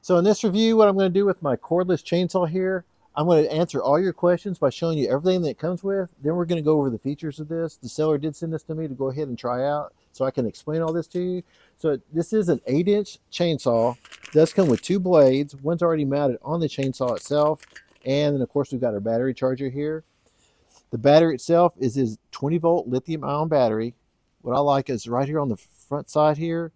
So in this review, what I'm going to do with my cordless chainsaw here, I'm going to answer all your questions by showing you everything that it comes with. Then we're going to go over the features of this. The seller did send this to me to go ahead and try out so I can explain all this to you. So this is an 8-inch chainsaw. It does come with 2 blades. One's already mounted on the chainsaw itself. And then of course we've got our battery charger here. The battery itself is this 20-volt lithium ion battery. What I like is right here on the front side here,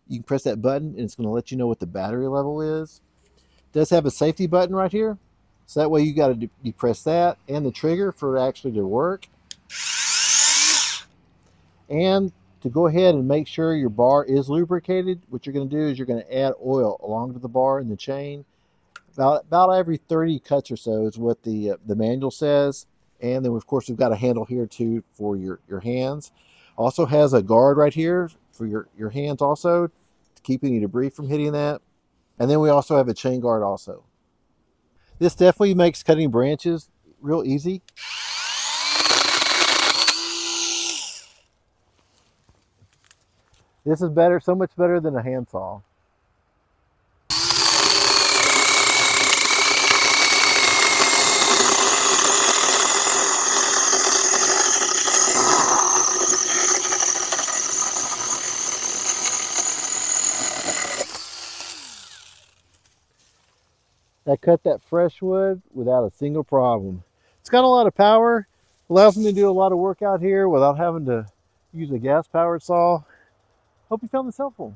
you can press that button and it's going to let you know what the battery level is. It does have a safety button right here. So that way you press that and the trigger for it actually to work. And to go ahead and make sure your bar is lubricated, what you're going to do is you're going to add oil along to the bar and the chain. About every 30 cuts or so is what the manual says. And then of course we've got a handle here too for your hands. Also has a guard right here for your hands also, to keep any debris from hitting that. And then we also have a chain guard also. This definitely makes cutting branches real easy. This is better, so much better than a handsaw. That cut that fresh wood without a single problem. It's got a lot of power, allows me to do a lot of work out here without having to use a gas powered saw. Hope you found this helpful.